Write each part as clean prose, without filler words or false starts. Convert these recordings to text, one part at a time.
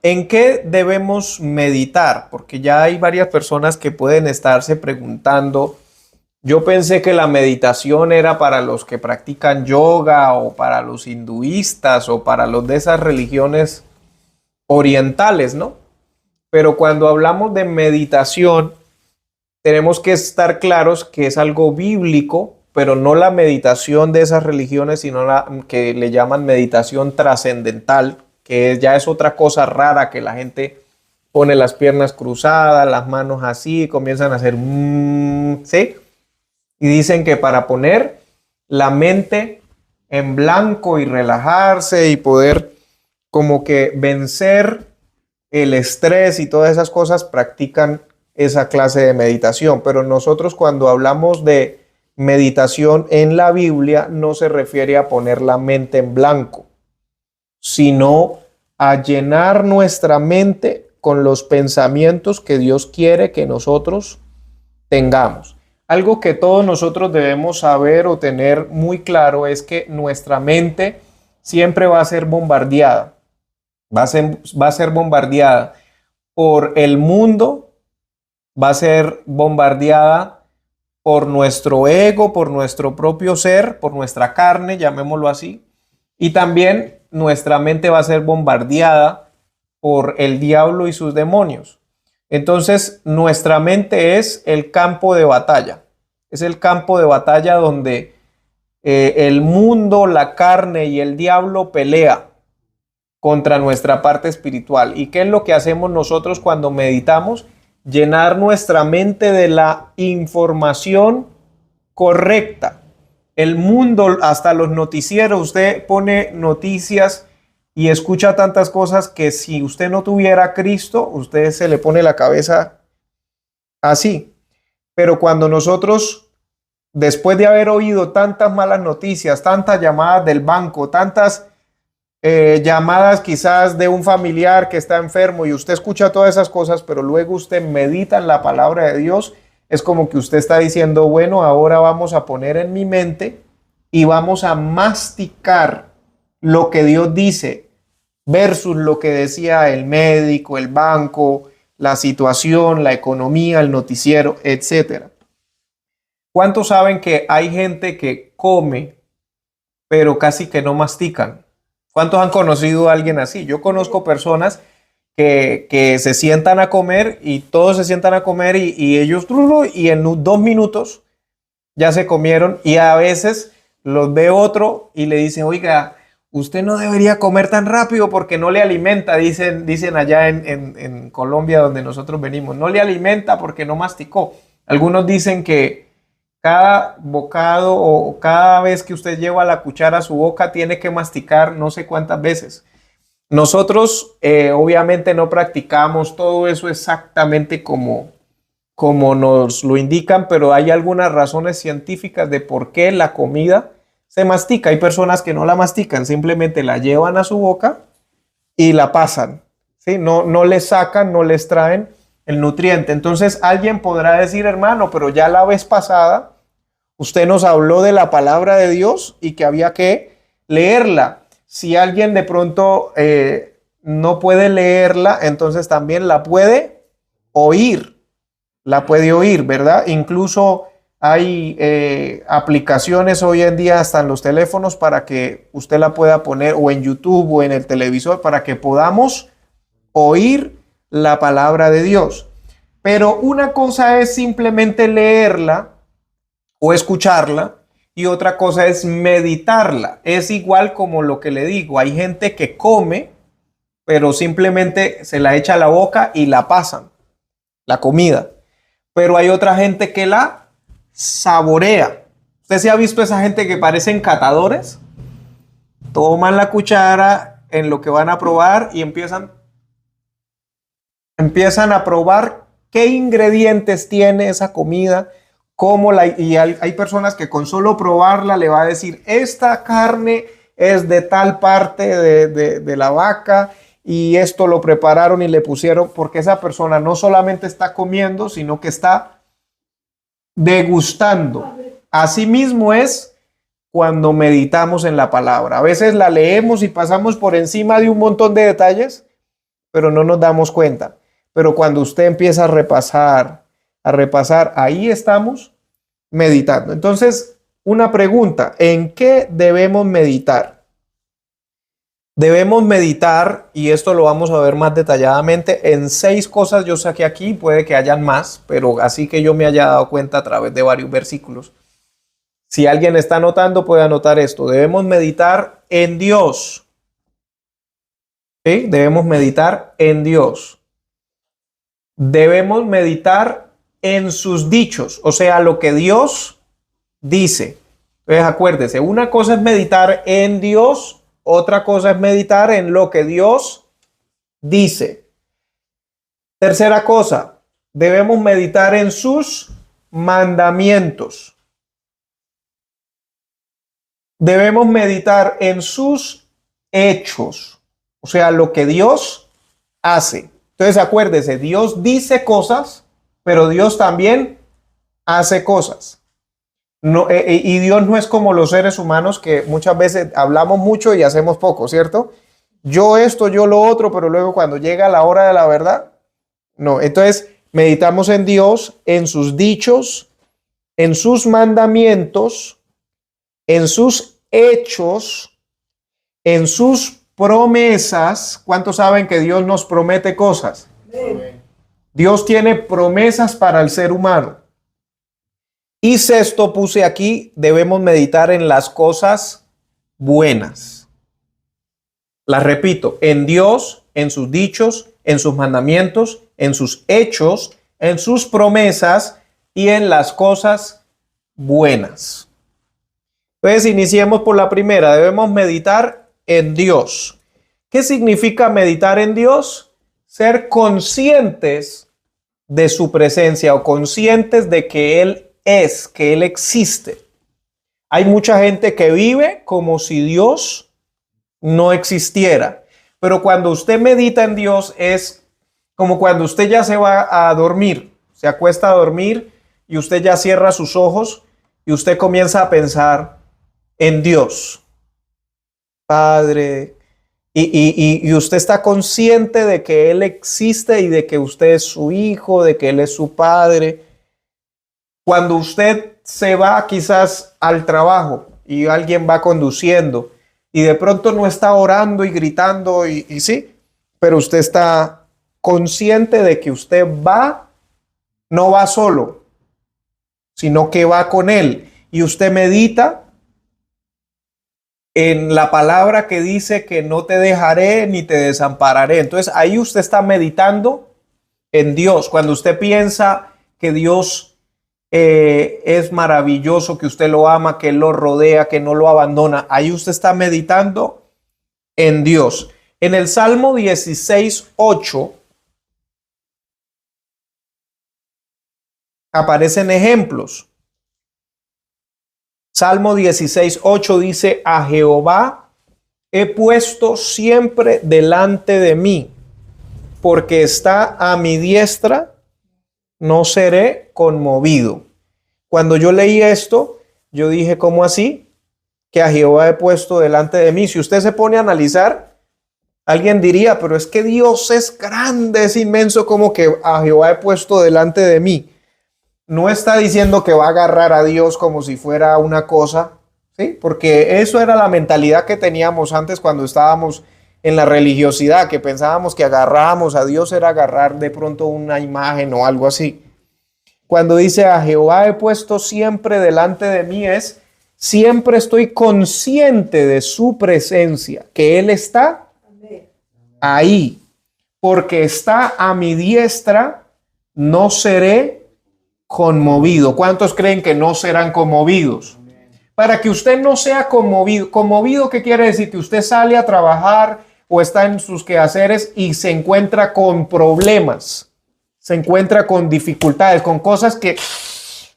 ¿En qué debemos meditar? Porque ya hay varias personas que pueden estarse preguntando. Yo pensé que la meditación era para los que practican yoga o para los hinduistas o para los de esas religiones orientales, ¿no? Pero cuando hablamos de meditación, tenemos que estar claros que es algo bíblico, pero no la meditación de esas religiones, sino la que le llaman meditación trascendental, que ya es otra cosa rara que la gente pone las piernas cruzadas, las manos así, comienzan a hacer, ¿sí? Y dicen que para poner la mente en blanco y relajarse y poder como que vencer el estrés y todas esas cosas, practican esa clase de meditación. Pero nosotros cuando hablamos de meditación en la Biblia no se refiere a poner la mente en blanco, sino a llenar nuestra mente con los pensamientos que Dios quiere que nosotros tengamos. Algo que todos nosotros debemos saber o tener muy claro es que nuestra mente siempre va a ser bombardeada. Va a ser bombardeada por el mundo, va a ser bombardeada por nuestro ego, por nuestro propio ser, por nuestra carne, llamémoslo así. Y también nuestra mente va a ser bombardeada por el diablo y sus demonios. Entonces, nuestra mente es el campo de batalla. Es el campo de batalla donde el mundo, la carne y el diablo pelea contra nuestra parte espiritual. ¿Y qué es lo que hacemos nosotros cuando meditamos? Llenar nuestra mente de la información correcta. El mundo, hasta los noticieros, usted pone noticias y escucha tantas cosas que si usted no tuviera a Cristo, usted se le pone la cabeza así. Pero cuando nosotros, después de haber oído tantas malas noticias, tantas llamadas del banco, tantas llamadas quizás de un familiar que está enfermo y usted escucha todas esas cosas, pero luego usted medita en la palabra de Dios, es como que usted está diciendo, bueno, ahora vamos a poner en mi mente y vamos a masticar lo que Dios dice versus lo que decía el médico, el banco, la situación, la economía, el noticiero, etcétera. ¿Cuántos saben que hay gente que come, pero casi que no mastican? ¿Cuántos han conocido a alguien así? Yo conozco personas que se sientan a comer y todos se sientan a comer y ellos, y en 2 minutos ya se comieron y a veces los ve otro y le dicen, oiga, usted no debería comer tan rápido porque no le alimenta, dicen allá en Colombia donde nosotros venimos, no le alimenta porque no masticó. Algunos dicen que cada bocado o cada vez que usted lleva la cuchara a su boca tiene que masticar no sé cuántas veces. Nosotros obviamente no practicamos todo eso exactamente como nos lo indican, pero hay algunas razones científicas de por qué la comida se mastica. Hay personas que no la mastican, simplemente la llevan a su boca y la pasan, ¿sí? No les sacan, no les traen el nutriente. Entonces alguien podrá decir, hermano, pero ya la vez pasada usted nos habló de la palabra de Dios y que había que leerla. Si alguien de pronto no puede leerla, entonces también la puede oír. La puede oír, ¿verdad? Incluso hay aplicaciones hoy en día hasta en los teléfonos para que usted la pueda poner o en YouTube o en el televisor para que podamos oír la palabra de Dios. Pero una cosa es simplemente leerla o escucharla y otra cosa es meditarla. Es igual como lo que le digo, hay gente que come, pero simplemente se la echa a la boca y la pasan, la comida. Pero hay otra gente que la saborea. ¿Usted se ha visto esa gente que parecen catadores? Toman la cuchara en lo que van a probar y empiezan a probar qué ingredientes tiene esa comida, y hay personas que con solo probarla le va a decir, esta carne es de tal parte de la vaca y esto lo prepararon y le pusieron, porque esa persona no solamente está comiendo, sino que está degustando. Asimismo es cuando meditamos en la palabra. A veces la leemos y pasamos por encima de un montón de detalles, pero no nos damos cuenta. Pero cuando usted empieza a repasar, ahí estamos meditando. Entonces, una pregunta, ¿en qué debemos meditar? Debemos meditar, y esto lo vamos a ver más detalladamente, en 6 cosas yo saqué aquí, puede que hayan más, pero así que yo me haya dado cuenta a través de varios versículos. Si alguien está anotando, puede anotar esto. Debemos meditar en Dios. ¿Sí? Debemos meditar en Dios. Debemos meditar en sus dichos, o sea, lo que Dios dice. Entonces, acuérdese, una cosa es meditar en Dios, otra cosa es meditar en lo que Dios dice. Tercera cosa, debemos meditar en sus mandamientos. Debemos meditar en sus hechos, o sea, lo que Dios hace. Entonces, acuérdese, Dios dice cosas, pero Dios también hace cosas. No, y Dios no es como los seres humanos que muchas veces hablamos mucho y hacemos poco, ¿cierto? Yo esto, yo lo otro, pero luego cuando llega la hora de la verdad, no. Entonces, meditamos en Dios, en sus dichos, en sus mandamientos, en sus hechos, en sus promesas. ¿Cuántos saben que Dios nos promete cosas? Dios tiene promesas para el ser humano. Y sexto, puse aquí, debemos meditar en las cosas buenas. Las repito, en Dios, en sus dichos, en sus mandamientos, en sus hechos, en sus promesas y en las cosas buenas. Entonces, iniciemos por la primera. Debemos meditar en Dios. ¿Qué significa meditar en Dios? Ser conscientes de su presencia o conscientes de que Él es, que Él existe. Hay mucha gente que vive como si Dios no existiera. Pero cuando usted medita en Dios es como cuando usted ya se va a dormir, se acuesta a dormir y usted ya cierra sus ojos y usted comienza a pensar en Dios, Padre, y usted está consciente de que Él existe y de que usted es su hijo, de que Él es su padre. Cuando usted se va quizás al trabajo y alguien va conduciendo y de pronto no está orando y gritando y sí, pero usted está consciente de que usted va, no va solo, sino que va con Él y usted medita en la palabra que dice que no te dejaré ni te desampararé. Entonces ahí usted está meditando en Dios. Cuando usted piensa que Dios es maravilloso, que usted lo ama, que Él lo rodea, que no lo abandona, ahí usted está meditando en Dios. En el Salmo 16:8 aparecen ejemplos. Salmo 16:8 dice: a Jehová he puesto siempre delante de mí, porque está a mi diestra, no seré conmovido. Cuando yo leí esto, yo dije, ¿cómo así? Que a Jehová he puesto delante de mí. Si usted se pone a analizar, alguien diría, pero es que Dios es grande, es inmenso, como que a Jehová he puesto delante de mí. No está diciendo que va a agarrar a Dios como si fuera una cosa, ¿sí? Porque eso era la mentalidad que teníamos antes cuando estábamos en la religiosidad, que pensábamos que agarrábamos a Dios era agarrar de pronto una imagen o algo así. Cuando dice a Jehová he puesto siempre delante de mí es siempre estoy consciente de su presencia, que Él está ahí, porque está a mi diestra, no seré conmovido. ¿Cuántos creen que no serán conmovidos? Para que usted no sea conmovido. ¿Conmovido qué quiere decir? Que usted sale a trabajar o está en sus quehaceres y se encuentra con problemas, se encuentra con dificultades, con cosas que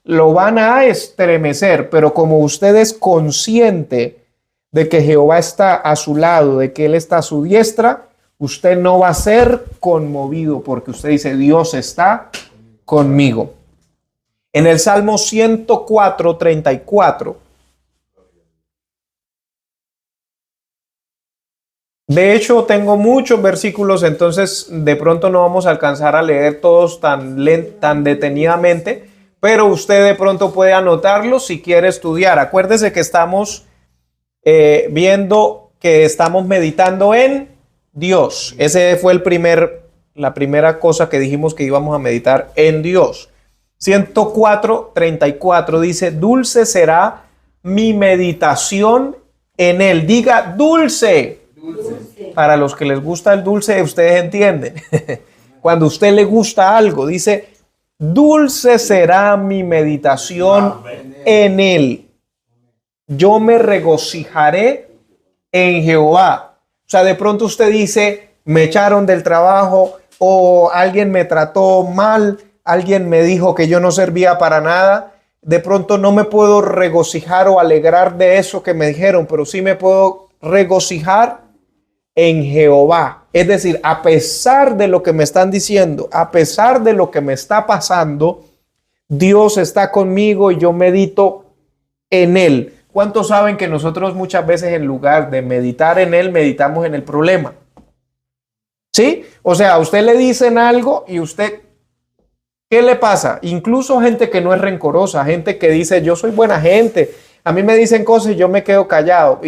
lo van a estremecer, pero como usted es consciente de que Jehová está a su lado, de que Él está a su diestra, usted no va a ser conmovido porque usted dice, Dios está conmigo. En el Salmo 104:34 De hecho, tengo muchos versículos, entonces de pronto no vamos a alcanzar a leer todos tan detenidamente, pero usted de pronto puede anotarlos si quiere estudiar. Acuérdese que estamos viendo que estamos meditando en Dios. Ese fue la primera cosa que dijimos que íbamos a meditar en Dios. 104:34 dice, dulce será mi meditación en él. Diga dulce. Dulce. Para los que les gusta el dulce, ustedes entienden. Cuando a usted le gusta algo, dice, dulce será mi meditación en él. Yo me regocijaré en Jehová. O sea, de pronto usted dice, me echaron del trabajo o alguien me trató mal, alguien me dijo que yo no servía para nada. De pronto no me puedo regocijar o alegrar de eso que me dijeron, pero sí me puedo regocijar en Jehová. Es decir, a pesar de lo que me están diciendo, a pesar de lo que me está pasando, Dios está conmigo y yo medito en él. ¿Cuántos saben que nosotros muchas veces en lugar de meditar en él, meditamos en el problema? ¿Sí? O sea, a usted le dicen algo y usted, ¿qué le pasa? Incluso gente que no es rencorosa, gente que dice, yo soy buena gente, a mí me dicen cosas y yo me quedo callado.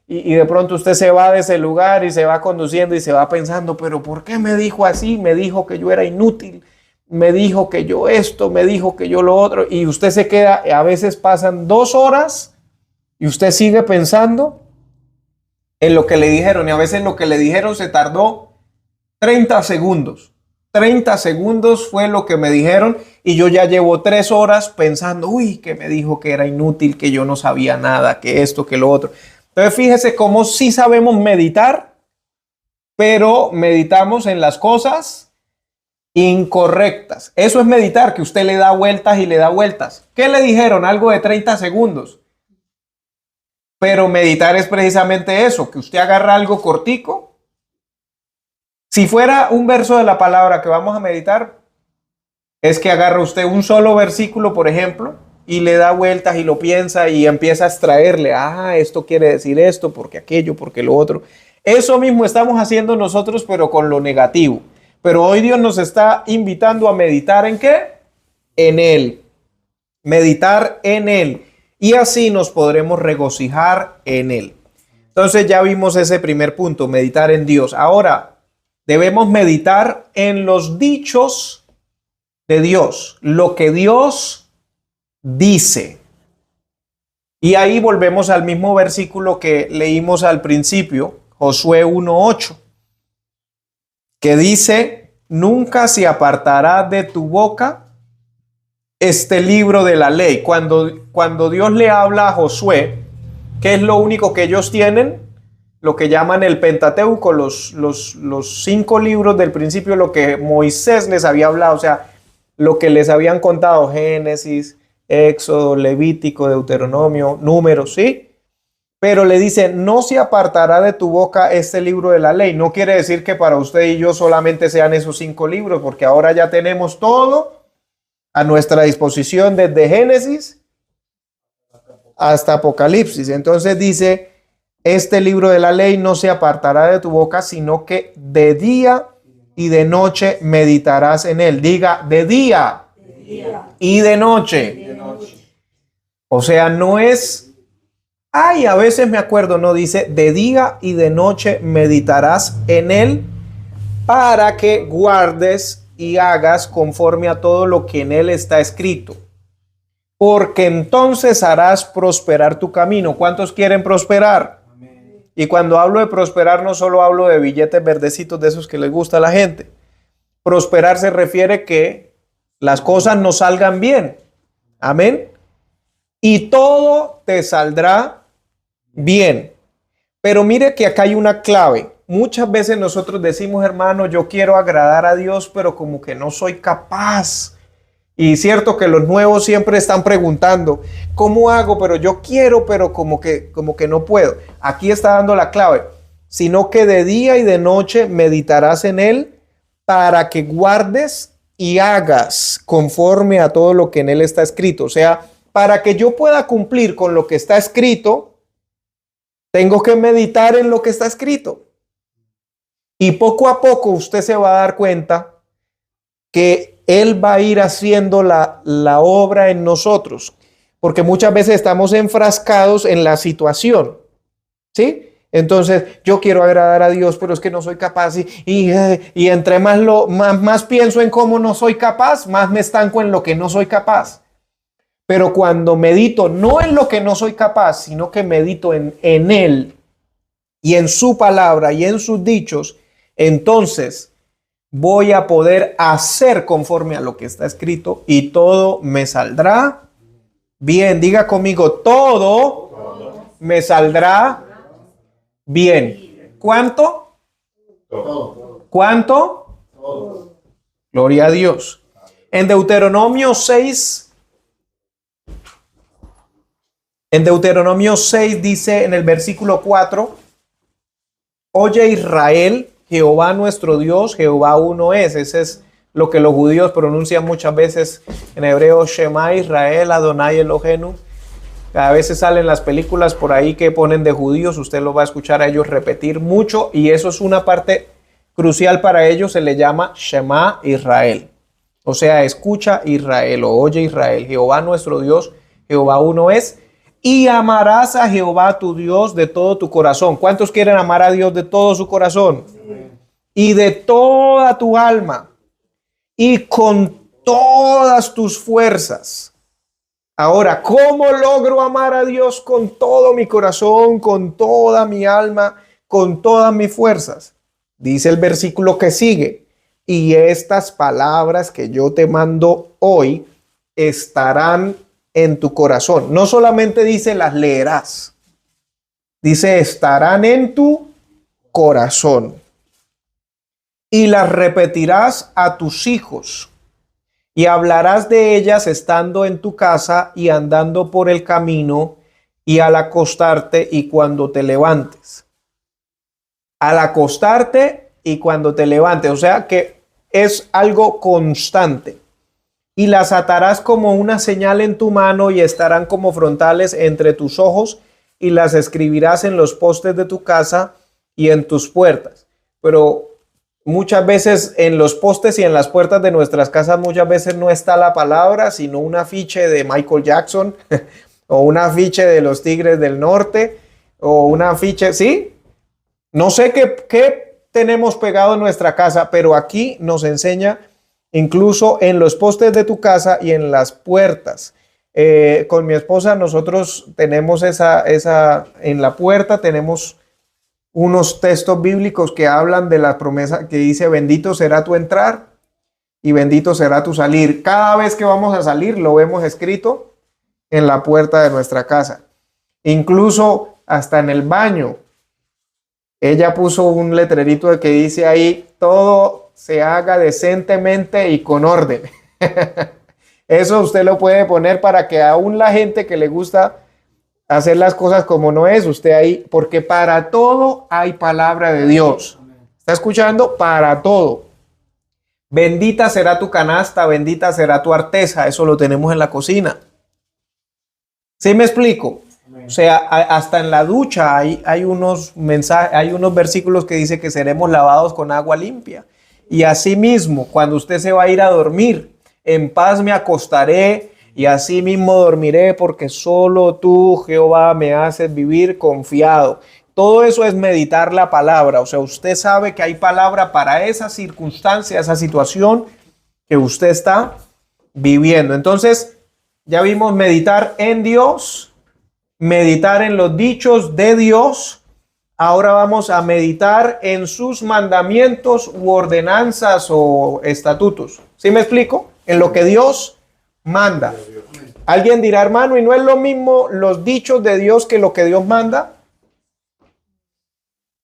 Y de pronto usted se va de ese lugar y se va conduciendo y se va pensando, pero ¿por qué me dijo así? Me dijo que yo era inútil, me dijo que yo esto, me dijo que yo lo otro. Y usted se queda, a veces pasan 2 horas y usted sigue pensando en lo que le dijeron. Y a veces lo que le dijeron se tardó 30 segundos. 30 segundos fue lo que me dijeron y yo ya llevo 3 horas pensando, uy, que me dijo que era inútil, que yo no sabía nada, que esto, que lo otro. Entonces fíjese cómo sí sabemos meditar, pero meditamos en las cosas incorrectas. Eso es meditar, que usted le da vueltas y le da vueltas. ¿Qué le dijeron? Algo de 30 segundos. Pero meditar es precisamente eso, que usted agarra algo cortico. Si fuera un verso de la palabra que vamos a meditar, es que agarra usted un solo versículo, por ejemplo, y le da vueltas y lo piensa y empieza a extraerle, esto quiere decir esto, porque aquello, porque lo otro. Eso mismo estamos haciendo nosotros, pero con lo negativo. Pero hoy Dios nos está invitando a meditar ¿en qué? En Él. Meditar en Él. Y así nos podremos regocijar en Él. Entonces ya vimos ese primer punto, meditar en Dios. Ahora, debemos meditar en los dichos de Dios, lo que Dios dice. Y ahí volvemos al mismo versículo que leímos al principio, Josué 1:8, que dice, nunca se apartará de tu boca este libro de la ley. Cuando Dios le habla a Josué, ¿qué es lo único que ellos tienen? Lo que llaman el Pentateuco, los 5 libros del principio, lo que Moisés les había hablado, o sea, lo que les habían contado, Génesis, Éxodo, Levítico, Deuteronomio, Números, ¿sí? Pero le dice, no se apartará de tu boca este libro de la ley. No quiere decir que para usted y yo solamente sean esos 5 libros, porque ahora ya tenemos todo a nuestra disposición desde Génesis hasta Apocalipsis. Entonces dice, este libro de la ley no se apartará de tu boca, sino que de día y de noche meditarás en él. Diga, de día y de noche. O sea, no es, a veces me acuerdo, no, dice, de día y de noche meditarás en él para que guardes y hagas conforme a todo lo que en él está escrito. Porque entonces harás prosperar tu camino. ¿Cuántos quieren prosperar? Amén. Y cuando hablo de prosperar, no solo hablo de billetes verdecitos de esos que les gusta a la gente. Prosperar se refiere que las cosas nos salgan bien. Amén. Y todo te saldrá bien. Pero mire que acá hay una clave. Muchas veces nosotros decimos, hermano, yo quiero agradar a Dios, pero como que no soy capaz. Y cierto que los nuevos siempre están preguntando, ¿cómo hago? Pero yo quiero, pero como que no puedo. Aquí está dando la clave. Sino que de día y de noche meditarás en él para que guardes y hagas conforme a todo lo que en él está escrito. O sea, para que yo pueda cumplir con lo que está escrito, tengo que meditar en lo que está escrito. Y poco a poco usted se va a dar cuenta que Él va a ir haciendo la obra en nosotros, porque muchas veces estamos enfrascados en la situación, ¿sí? Entonces, yo quiero agradar a Dios, pero es que no soy capaz. Y entre más pienso en cómo no soy capaz, más me estanco en lo que no soy capaz. Pero cuando medito no en lo que no soy capaz, sino que medito en Él y en su palabra y en sus dichos, entonces voy a poder hacer conforme a lo que está escrito y todo me saldrá bien. Diga conmigo, todo me saldrá bien. ¿Cuánto? ¿Cuánto? Gloria a Dios. En Deuteronomio 6, dice en el versículo 4, oye Israel, Jehová nuestro Dios, Jehová uno es. Ese es lo que los judíos pronuncian muchas veces en hebreo, Shema Israel, Adonai Elohenu. Cada vez salen las películas por ahí que ponen de judíos, usted lo va a escuchar a ellos repetir mucho y eso es una parte crucial para ellos, se le llama Shema Israel. O sea, escucha Israel o oye Israel, Jehová nuestro Dios, Jehová uno es. Y amarás a Jehová tu Dios de todo tu corazón. ¿Cuántos quieren amar a Dios de todo su corazón? Y de toda tu alma y con todas tus fuerzas. Ahora, ¿cómo logro amar a Dios con todo mi corazón, con toda mi alma, con todas mis fuerzas? Dice el versículo que sigue, y estas palabras que yo te mando hoy estarán en tu corazón. No solamente dice las leerás, dice estarán en tu corazón. Y las repetirás a tus hijos. Y hablarás de ellas estando en tu casa y andando por el camino y al acostarte y cuando te levantes. Al acostarte y cuando te levantes. O sea que es algo constante. Y las atarás como una señal en tu mano y estarán como frontales entre tus ojos y las escribirás en los postes de tu casa y en tus puertas. Pero muchas veces en los postes y en las puertas de nuestras casas muchas veces no está la palabra, sino un afiche de Michael Jackson o un afiche de los Tigres del Norte o un afiche, ¿sí? No sé qué tenemos pegado en nuestra casa, pero aquí nos enseña incluso en los postes de tu casa y en las puertas. Con mi esposa nosotros tenemos en la puerta tenemos unos textos bíblicos que hablan de la promesa que dice bendito será tu entrar y bendito será tu salir. Cada vez que vamos a salir lo vemos escrito en la puerta de nuestra casa. Incluso hasta en el baño. Ella puso un letrerito que dice ahí, todo se haga decentemente y con orden. Eso usted lo puede poner para que aún la gente que le gusta hacer las cosas como no es, usted ahí, porque para todo hay palabra de Dios. ¿Está escuchando? Para todo. Bendita será tu canasta, bendita será tu arteza. Eso lo tenemos en la cocina. ¿Sí me explico? O sea, hasta en la ducha hay unos mensajes, hay unos versículos que dice que seremos lavados con agua limpia. Y así mismo, cuando usted se va a ir a dormir, en paz me acostaré y así mismo dormiré, porque solo tú, Jehová, me haces vivir confiado. Todo eso es meditar la palabra. O sea, usted sabe que hay palabra para esa circunstancia, esa situación que usted está viviendo. Entonces, ya vimos meditar en Dios, meditar en los dichos de Dios. Ahora vamos a meditar en sus mandamientos u ordenanzas o estatutos. ¿Sí me explico? En lo que Dios manda. Alguien dirá, hermano, ¿y no es lo mismo los dichos de Dios que lo que Dios manda?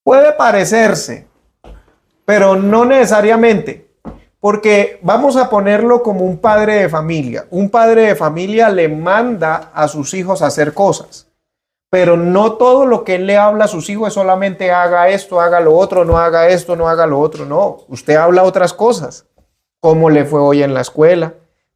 Puede parecerse, pero no necesariamente. Porque vamos a ponerlo como un padre de familia. Un padre de familia le manda a sus hijos a hacer cosas. Pero no todo lo que él le habla a sus hijos es solamente haga esto, haga lo otro, no haga esto, no haga lo otro. No, usted habla otras cosas. ¿Cómo le fue hoy en la escuela?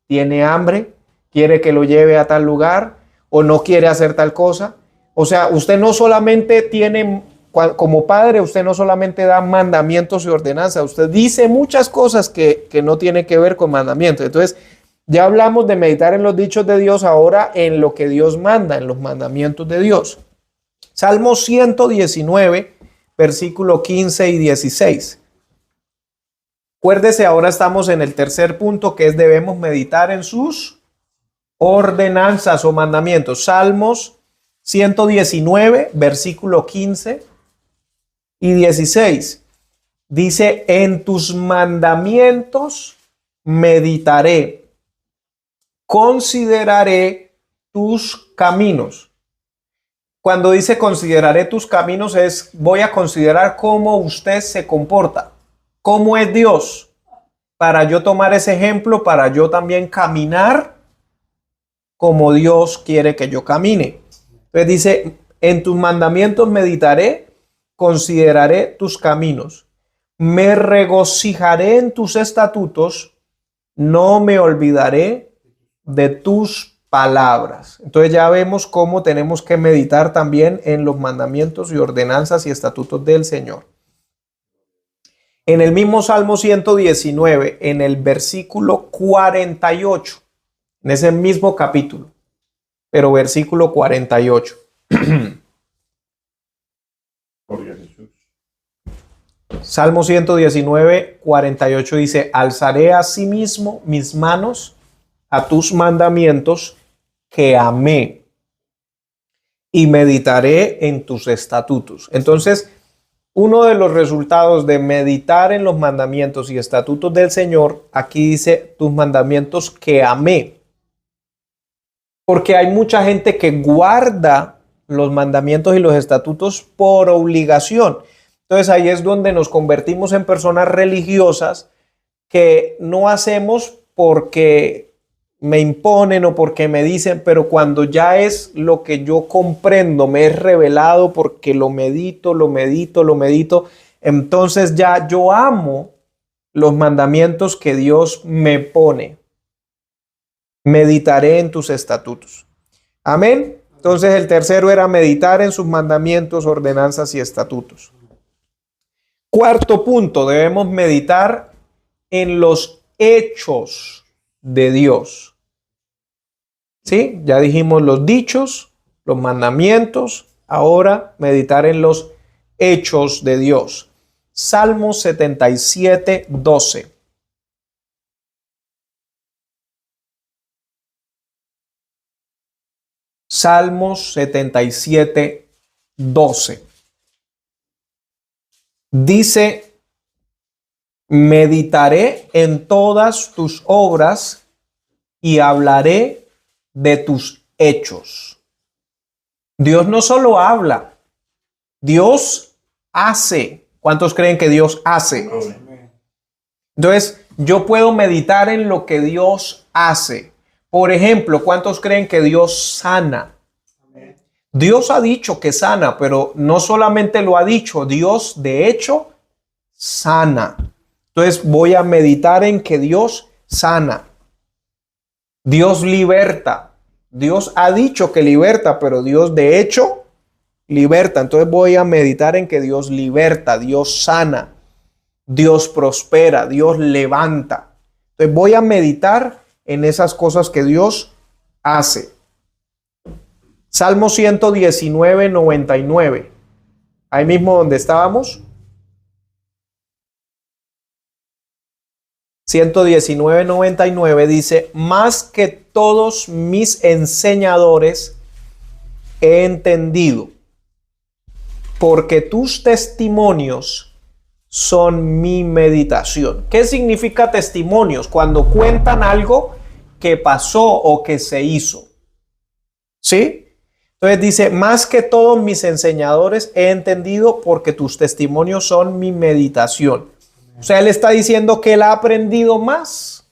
¿Tiene hambre? ¿Quiere que lo lleve a tal lugar? ¿O no quiere hacer tal cosa? O sea, usted no solamente tiene como padre, usted no solamente da mandamientos y ordenanzas, usted dice muchas cosas que no tienen que ver con mandamientos. Entonces, ya hablamos de meditar en los dichos de Dios, ahora en lo que Dios manda, en los mandamientos de Dios. Salmo 119, versículo 15 y 16. Acuérdese, ahora estamos en el tercer punto, que es debemos meditar en sus ordenanzas o mandamientos. Salmos 119, versículo 15 y 16. Dice, en tus mandamientos meditaré, consideraré tus caminos. Cuando dice consideraré tus caminos es voy a considerar cómo usted se comporta, cómo es Dios, para yo tomar ese ejemplo, para yo también caminar como Dios quiere que yo camine. Entonces dice, en tus mandamientos meditaré, consideraré tus caminos, me regocijaré en tus estatutos, no me olvidaré de tus palabras. Entonces ya vemos cómo tenemos que meditar también en los mandamientos y ordenanzas y estatutos del Señor. En el mismo Salmo 119, en el versículo 48, en ese mismo capítulo, pero versículo 48. Salmo 119, 48 dice, alzaré asimismo mis manos a tus mandamientos que amé y meditaré en tus estatutos. Entonces, uno de los resultados de meditar en los mandamientos y estatutos del Señor, aquí dice tus mandamientos que amé. Porque hay mucha gente que guarda los mandamientos y los estatutos por obligación. Entonces ahí es donde nos convertimos en personas religiosas que no hacemos porque me imponen o porque me dicen, pero cuando ya es lo que yo comprendo, me es revelado porque lo medito, entonces ya yo amo los mandamientos que Dios me pone. Meditaré en tus estatutos. Amén. Entonces el tercero era meditar en sus mandamientos, ordenanzas y estatutos. Cuarto punto, debemos meditar en los hechos de Dios. ¿Sí? Ya dijimos los dichos, los mandamientos, ahora meditar en los hechos de Dios. Salmo 77, 12. Salmos 77, 12. Dice, meditaré en todas tus obras y hablaré de tus hechos. Dios no solo habla, Dios hace. ¿Cuántos creen que Dios hace? Entonces, yo puedo meditar en lo que Dios hace. Por ejemplo, ¿cuántos creen que Dios sana? Dios ha dicho que sana, pero no solamente lo ha dicho, Dios de hecho sana. Entonces voy a meditar en que Dios sana. Dios liberta. Dios ha dicho que liberta, pero Dios de hecho liberta. Entonces voy a meditar en que Dios liberta, Dios sana, Dios prospera, Dios levanta. Entonces voy a meditar en esas cosas que Dios hace. Salmo 119, 99. Ahí mismo donde estábamos. 119, 99 dice, más que todos mis enseñadores he entendido, porque tus testimonios son mi meditación. ¿Qué significa testimonios? Cuando cuentan algo que pasó o que se hizo. ¿Sí? Entonces dice, más que todos mis enseñadores he entendido porque tus testimonios son mi meditación. O sea, él está diciendo que él ha aprendido más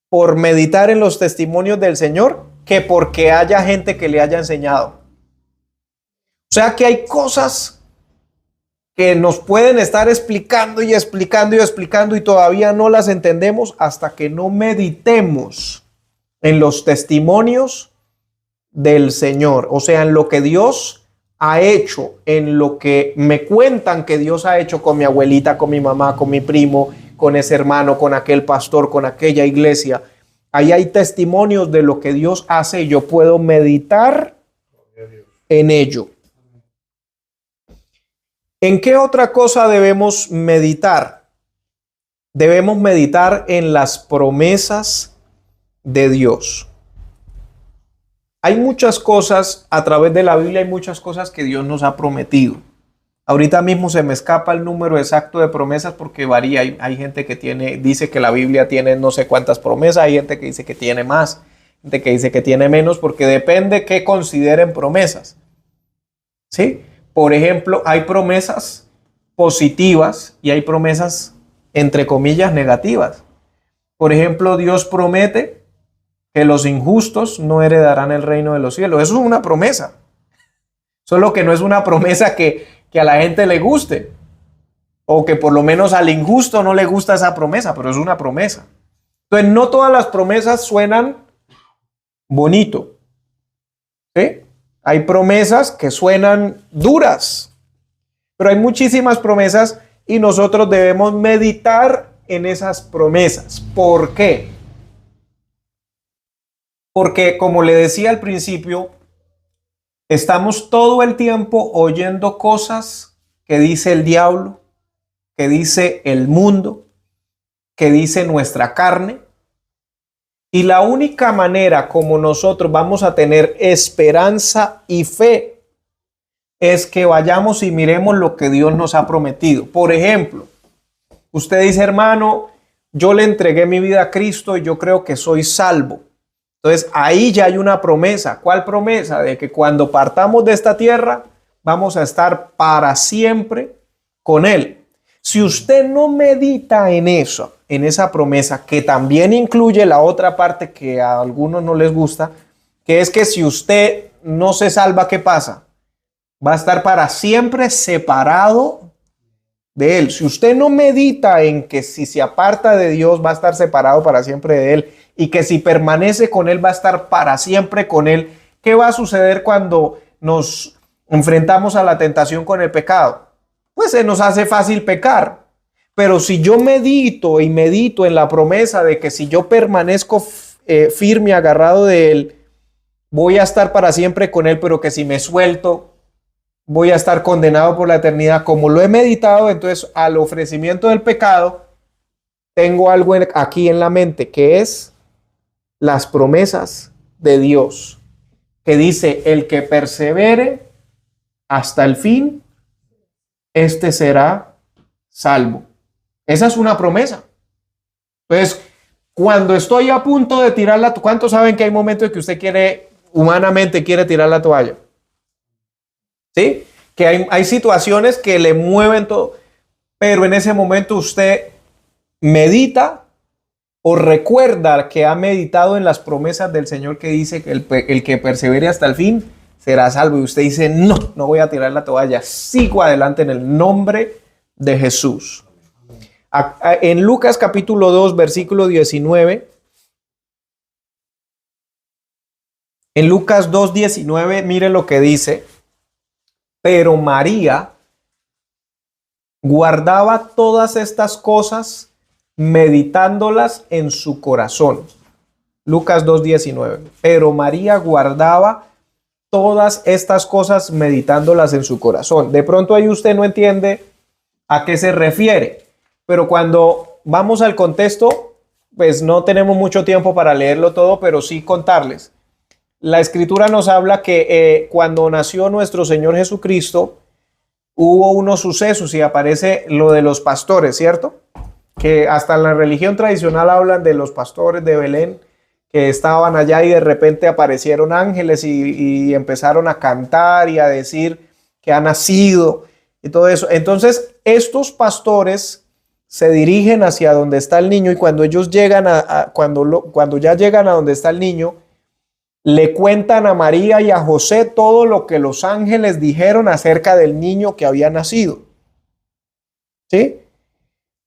por meditar en los testimonios del Señor que porque haya gente que le haya enseñado. O sea que hay cosas que nos pueden estar explicando y todavía no las entendemos hasta que no meditemos en los testimonios del Señor, o sea, en lo que Dios ha hecho, en lo que me cuentan que Dios ha hecho con mi abuelita, con mi mamá, con mi primo, con ese hermano, con aquel pastor, con aquella iglesia, ahí hay testimonios de lo que Dios hace y yo puedo meditar en ello. ¿En qué otra cosa debemos meditar? Debemos meditar en las promesas de Dios. Hay muchas cosas a través de la Biblia, hay muchas cosas que Dios nos ha prometido. Ahorita mismo se me escapa el número exacto de promesas porque varía. Hay gente que dice que la Biblia tiene no sé cuántas promesas, hay gente que dice que tiene más, gente que dice que tiene menos, porque depende qué consideren promesas. ¿Sí? Por ejemplo, hay promesas positivas y hay promesas, entre comillas, negativas. Por ejemplo, Dios promete que los injustos no heredarán el reino de los cielos. Eso es una promesa. Solo que no es una promesa que a la gente le guste. O que por lo menos al injusto no le gusta esa promesa, pero es una promesa. Entonces, no todas las promesas suenan bonito. ¿Sí? Hay promesas que suenan duras, pero hay muchísimas promesas y nosotros debemos meditar en esas promesas. ¿Por qué? Porque, como le decía al principio, estamos todo el tiempo oyendo cosas que dice el diablo, que dice el mundo, que dice nuestra carne. Y la única manera como nosotros vamos a tener esperanza y fe es que vayamos y miremos lo que Dios nos ha prometido. Por ejemplo, usted dice, hermano, yo le entregué mi vida a Cristo y yo creo que soy salvo. Entonces ahí ya hay una promesa. ¿Cuál promesa? De que cuando partamos de esta tierra vamos a estar para siempre con Él. Si usted no medita en eso, en esa promesa, que también incluye la otra parte que a algunos no les gusta, que es que si usted no se salva, ¿qué pasa? Va a estar para siempre separado de Él. Si usted no medita en que si se aparta de Dios va a estar separado para siempre de Él y que si permanece con Él va a estar para siempre con Él, ¿qué va a suceder cuando nos enfrentamos a la tentación con el pecado? Pues se nos hace fácil pecar. Pero si yo medito en la promesa de que si yo permanezco firme, agarrado de Él, voy a estar para siempre con Él, pero que si me suelto, voy a estar condenado por la eternidad. Como lo he meditado, entonces al ofrecimiento del pecado, tengo algo aquí en la mente, que es las promesas de Dios, que dice, el que persevere hasta el fin, este será salvo. Esa es una promesa. Entonces, cuando estoy a punto de tirar la toalla, ¿cuántos saben que hay momentos en que usted humanamente quiere tirar la toalla? ¿Sí? Que hay situaciones que le mueven todo, pero en ese momento usted medita o recuerda que ha meditado en las promesas del Señor que dice que el que persevere hasta el fin será salvo. Y usted dice, no voy a tirar la toalla, sigo adelante en el nombre de Jesús. En Lucas capítulo 2, versículo 19. En Lucas 2, 19, mire lo que dice. Pero María guardaba todas estas cosas, meditándolas en su corazón. Lucas 2, 19. Pero María guardaba todas estas cosas, meditándolas en su corazón. De pronto ahí usted no entiende a qué se refiere. Pero cuando vamos al contexto, pues no tenemos mucho tiempo para leerlo todo, pero sí contarles. La Escritura nos habla que cuando nació nuestro Señor Jesucristo, hubo unos sucesos y aparece lo de los pastores, ¿cierto? Que hasta en la religión tradicional hablan de los pastores de Belén que estaban allá y de repente aparecieron ángeles y empezaron a cantar y a decir que ha nacido y todo eso. Entonces, estos pastores se dirigen hacia donde está el niño y cuando ellos llegan cuando ya llegan a donde está el niño, le cuentan a María y a José todo lo que los ángeles dijeron acerca del niño que había nacido. ¿Sí?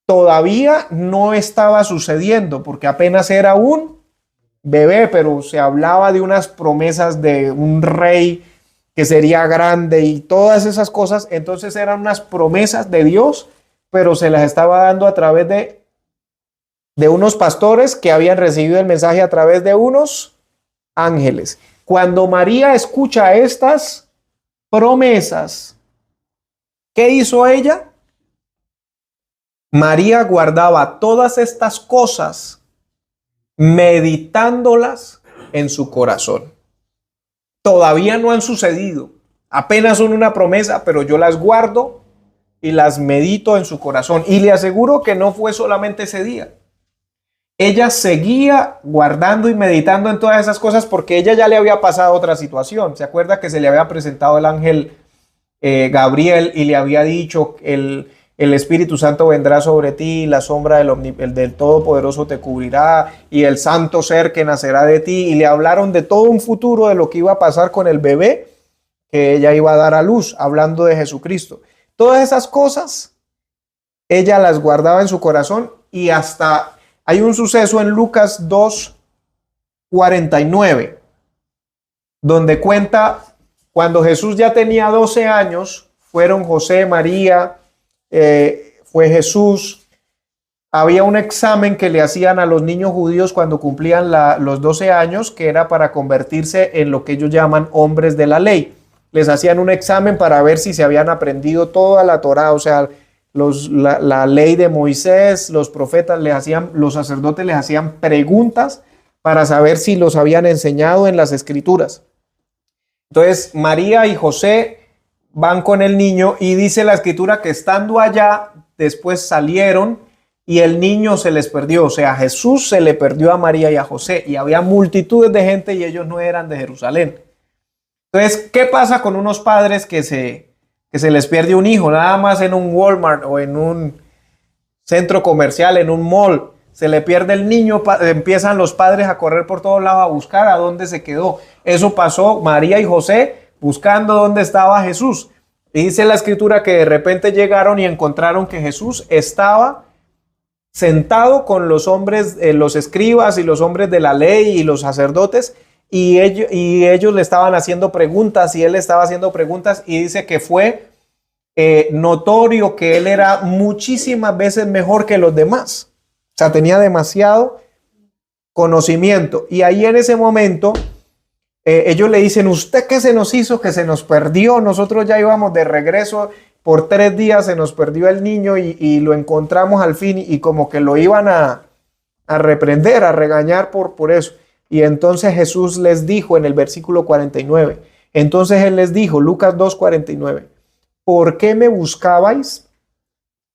Todavía no estaba sucediendo porque apenas era un bebé, pero se hablaba de unas promesas de un rey que sería grande y todas esas cosas. Entonces eran unas promesas de Dios, pero se las estaba dando a través de unos pastores que habían recibido el mensaje a través de unos ángeles. Cuando María escucha estas promesas, ¿qué hizo ella? María guardaba todas estas cosas, meditándolas en su corazón. Todavía no han sucedido, apenas son una promesa, pero yo las guardo y las medito en su corazón. Y le aseguro que no fue solamente ese día. Ella seguía guardando y meditando en todas esas cosas porque ella ya le había pasado otra situación. ¿Se acuerda que se le había presentado el ángel Gabriel y le había dicho el Espíritu Santo vendrá sobre ti, la sombra del Todopoderoso te cubrirá y el santo ser que nacerá de ti? Y le hablaron de todo un futuro, de lo que iba a pasar con el bebé que ella iba a dar a luz, hablando de Jesucristo. Todas esas cosas ella las guardaba en su corazón, y hasta hay un suceso en Lucas 2:49 donde cuenta cuando Jesús ya tenía 12 años, fueron José, María, fue Jesús. Había un examen que le hacían a los niños judíos cuando cumplían los 12 años, que era para convertirse en lo que ellos llaman hombres de la ley. Les hacían un examen para ver si se habían aprendido toda la Torá, o sea, la ley de Moisés, los profetas los sacerdotes les hacían preguntas para saber si los habían enseñado en las escrituras. Entonces María y José van con el niño y dice la escritura que estando allá, después salieron y el niño se les perdió. O sea, Jesús se le perdió a María y a José, y había multitudes de gente y ellos no eran de Jerusalén. Entonces, ¿qué pasa con unos padres que se les pierde un hijo? Nada más en un Walmart o en un centro comercial, en un mall, se le pierde el niño, empiezan los padres a correr por todos lados a buscar a dónde se quedó. Eso pasó María y José buscando dónde estaba Jesús. Y dice la escritura que de repente llegaron y encontraron que Jesús estaba sentado con los hombres, los escribas y los hombres de la ley y los sacerdotes, y ellos le estaban haciendo preguntas y él estaba haciendo preguntas, y dice que fue notorio que él era muchísimas veces mejor que los demás. O sea, tenía demasiado conocimiento. Y ahí en ese momento ellos le dicen: ¿usted qué se nos hizo? Que se nos perdió. Nosotros ya íbamos de regreso. Por 3 días se nos perdió el niño y lo encontramos al fin, y como que lo iban a reprender, a regañar por eso. Y entonces Jesús les dijo en el versículo 49, entonces él les dijo, Lucas 2:49, ¿por qué me buscabais?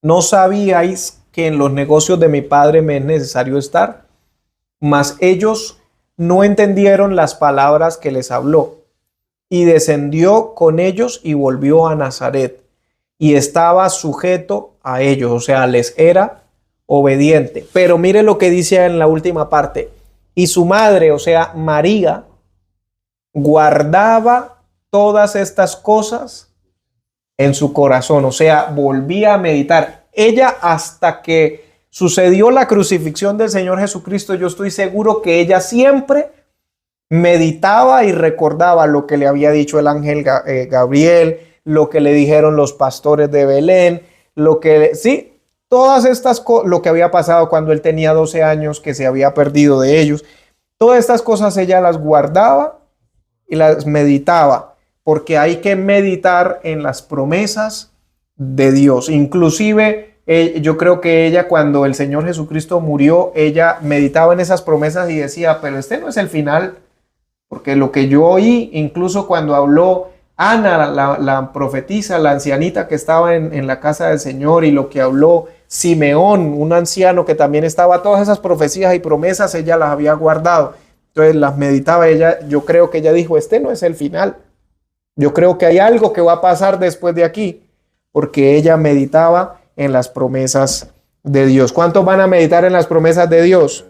¿No sabíais que en los negocios de mi Padre me es necesario estar? Mas ellos no entendieron las palabras que les habló. Y descendió con ellos y volvió a Nazaret. Y estaba sujeto a ellos, o sea, les era obediente. Pero mire lo que dice en la última parte. Y su madre, o sea, María, guardaba todas estas cosas en su corazón, o sea, volvía a meditar. Ella, hasta que sucedió la crucifixión del Señor Jesucristo, yo estoy seguro que ella siempre meditaba y recordaba lo que le había dicho el ángel Gabriel, lo que le dijeron los pastores de Belén, todas estas cosas, lo que había pasado cuando él tenía 12 años, que se había perdido de ellos. Todas estas cosas ella las guardaba y las meditaba, porque hay que meditar en las promesas de Dios. Inclusive yo creo que ella, cuando el Señor Jesucristo murió, ella meditaba en esas promesas y decía, pero este no es el final, porque lo que yo oí, incluso cuando habló Ana, la profetisa, la ancianita que estaba en la casa del Señor, y lo que habló Simeón, un anciano que también estaba, todas esas profecías y promesas ella las había guardado. Entonces las meditaba ella. Yo creo que ella dijo, este no es el final. Yo creo que hay algo que va a pasar después de aquí, porque ella meditaba en las promesas de Dios. ¿Cuántos van a meditar en las promesas de Dios?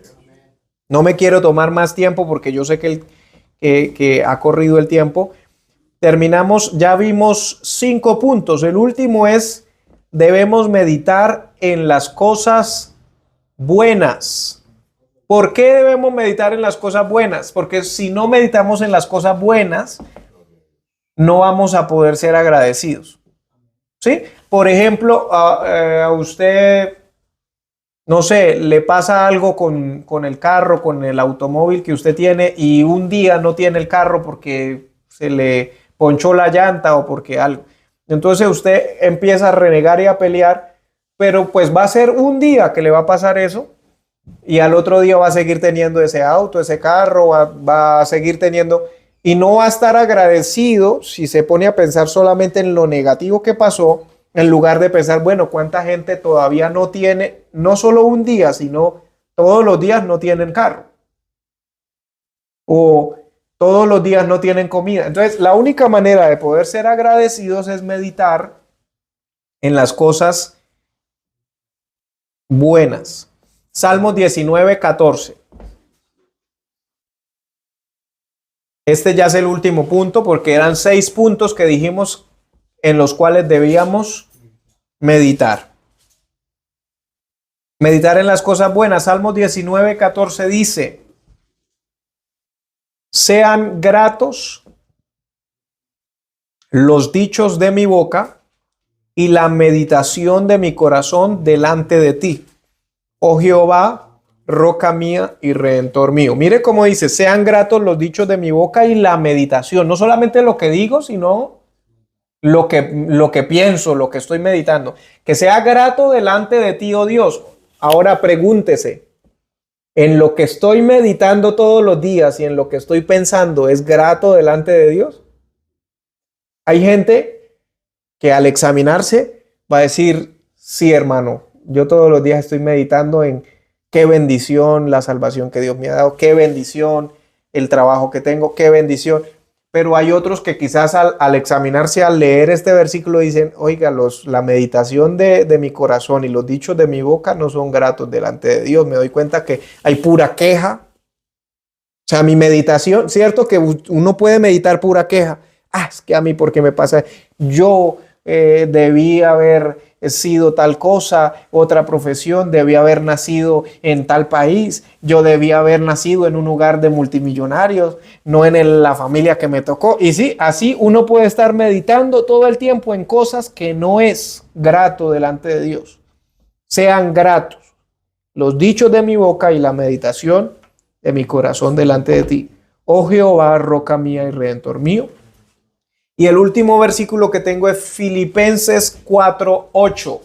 No me quiero tomar más tiempo porque yo sé que ha corrido el tiempo. Terminamos, ya vimos 5 puntos. El último es, debemos meditar en las cosas buenas. ¿Por qué debemos meditar en las cosas buenas? Porque si no meditamos en las cosas buenas, no vamos a poder ser agradecidos. ¿Sí? Por ejemplo, a usted, no sé, le pasa algo con el carro, con el automóvil que usted tiene y un día no tiene el carro porque se le ponchó la llanta o porque algo. Entonces usted empieza a renegar y a pelear, pero pues va a ser un día que le va a pasar eso y al otro día va a seguir teniendo ese auto, ese carro, va a seguir teniendo y no va a estar agradecido si se pone a pensar solamente en lo negativo que pasó, en lugar de pensar, bueno, cuánta gente todavía no tiene, no solo un día, sino todos los días no tienen carro. O todos los días no tienen comida. Entonces, la única manera de poder ser agradecidos es meditar en las cosas buenas. Salmos 19:14. Este ya es el último punto porque eran 6 puntos que dijimos en los cuales debíamos meditar. Meditar en las cosas buenas. Salmos 19:14 dice: sean gratos los dichos de mi boca y la meditación de mi corazón delante de ti, oh Jehová, roca mía y redentor mío. Mire cómo dice: sean gratos los dichos de mi boca y la meditación. No solamente lo que digo, sino lo que pienso, lo que estoy meditando. Que sea grato delante de ti, oh Dios. Ahora pregúntese, ¿en lo que estoy meditando todos los días y en lo que estoy pensando es grato delante de Dios? Hay gente que al examinarse va a decir: sí, hermano, yo todos los días estoy meditando en qué bendición la salvación que Dios me ha dado, qué bendición el trabajo que tengo, qué bendición. Pero hay otros que quizás al examinarse, al leer este versículo, dicen: oiga, la meditación de mi corazón y los dichos de mi boca no son gratos delante de Dios. Me doy cuenta que hay pura queja. O sea, mi meditación, cierto que uno puede meditar pura queja. Es que a mí, ¿por qué me pasa? Yo debí haber sido tal cosa, otra profesión, debí haber nacido en tal país, yo debí haber nacido en un hogar de multimillonarios, no en la familia que me tocó. Y sí, así uno puede estar meditando todo el tiempo en cosas que no es grato delante de Dios. Sean gratos los dichos de mi boca y la meditación de mi corazón delante de ti, oh Jehová, roca mía y redentor mío. Y el último versículo que tengo es Filipenses 4:8.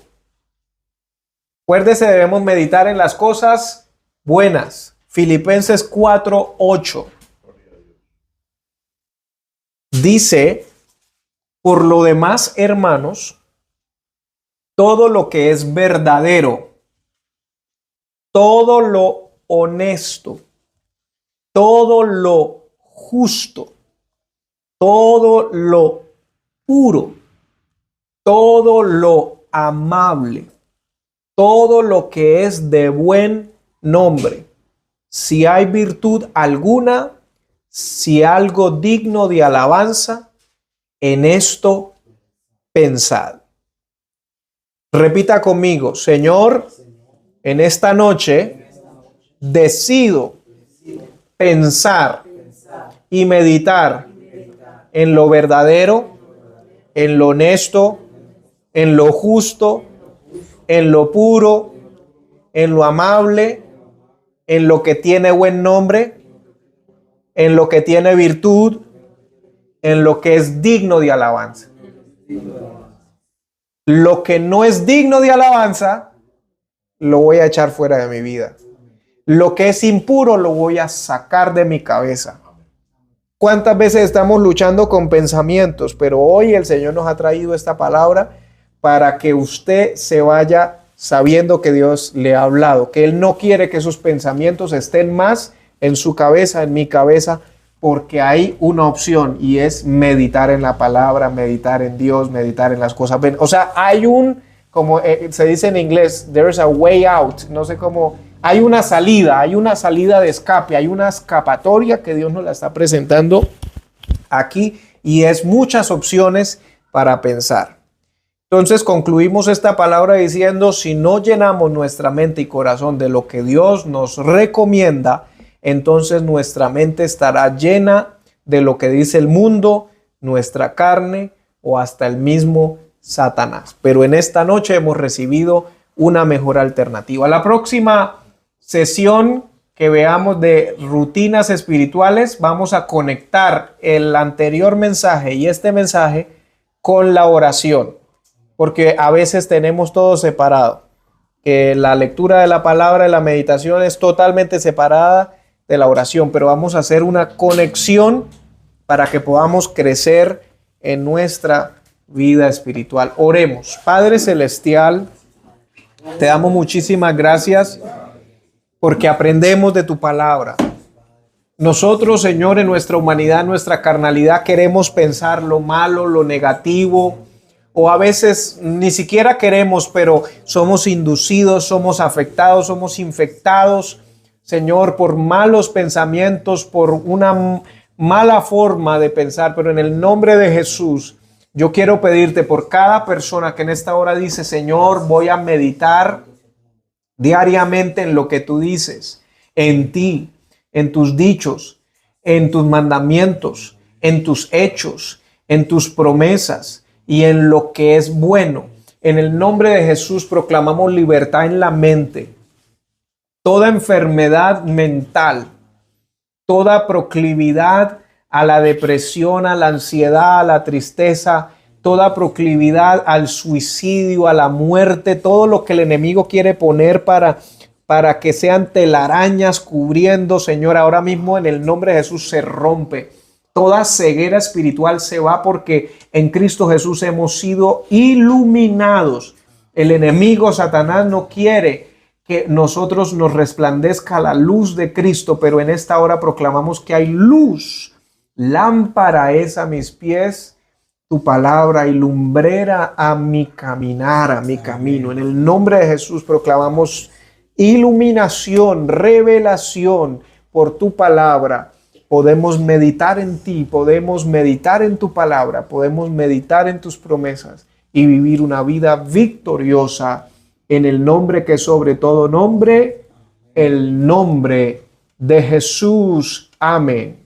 Acuérdese, debemos meditar en las cosas buenas. Filipenses 4:8. Dice: por lo demás, hermanos, todo lo que es verdadero, todo lo honesto, todo lo justo, todo lo puro, todo lo amable, todo lo que es de buen nombre, si hay virtud alguna, si algo digno de alabanza, en esto pensad. Repita conmigo: Señor, en esta noche decido pensar y meditar en lo verdadero, en lo honesto, en lo justo, en lo puro, en lo amable, en lo que tiene buen nombre, en lo que tiene virtud, en lo que es digno de alabanza. Lo que no es digno de alabanza, lo voy a echar fuera de mi vida. Lo que es impuro, lo voy a sacar de mi cabeza. ¿Cuántas veces estamos luchando con pensamientos? Pero hoy el Señor nos ha traído esta palabra para que usted se vaya sabiendo que Dios le ha hablado, que Él no quiere que sus pensamientos estén más en su cabeza, en mi cabeza, porque hay una opción y es meditar en la palabra, meditar en Dios, meditar en las cosas. O sea, hay como se dice en inglés, there's a way out, no sé cómo. Hay una salida de escape, hay una escapatoria que Dios nos la está presentando aquí y es muchas opciones para pensar. Entonces concluimos esta palabra diciendo: si no llenamos nuestra mente y corazón de lo que Dios nos recomienda, entonces nuestra mente estará llena de lo que dice el mundo, nuestra carne o hasta el mismo Satanás. Pero en esta noche hemos recibido una mejor alternativa. La próxima sesión que veamos de rutinas espirituales, vamos a conectar el anterior mensaje y este mensaje con la oración, porque a veces tenemos todo separado. Que la lectura de la palabra y la meditación es totalmente separada de la oración, pero vamos a hacer una conexión para que podamos crecer en nuestra vida espiritual. Oremos. Padre Celestial, te damos muchísimas gracias porque aprendemos de tu palabra. Nosotros, Señor, en nuestra humanidad, en nuestra carnalidad, queremos pensar lo malo, lo negativo, o a veces ni siquiera queremos, pero somos inducidos, somos afectados, somos infectados, Señor, por malos pensamientos, por una mala forma de pensar. Pero en el nombre de Jesús, yo quiero pedirte por cada persona que en esta hora dice, Señor, voy a meditar diariamente en lo que tú dices, en ti, en tus dichos, en tus mandamientos, en tus hechos, en tus promesas y en lo que es bueno. En el nombre de Jesús proclamamos libertad en la mente. Toda enfermedad mental, toda proclividad a la depresión, a la ansiedad, a la tristeza, toda proclividad al suicidio, a la muerte, todo lo que el enemigo quiere poner para que sean telarañas cubriendo, Señor, ahora mismo en el nombre de Jesús se rompe. Toda ceguera espiritual se va porque en Cristo Jesús hemos sido iluminados. El enemigo, Satanás, no quiere que nosotros nos resplandezca la luz de Cristo, pero en esta hora proclamamos que hay luz. Lámpara es a mis pies tu palabra y lumbrera a mi caminar, a mi camino. En el nombre de Jesús proclamamos iluminación, revelación por tu palabra. Podemos meditar en ti, podemos meditar en tu palabra, podemos meditar en tus promesas y vivir una vida victoriosa en el nombre que sobre todo nombre, el nombre de Jesús. Amén.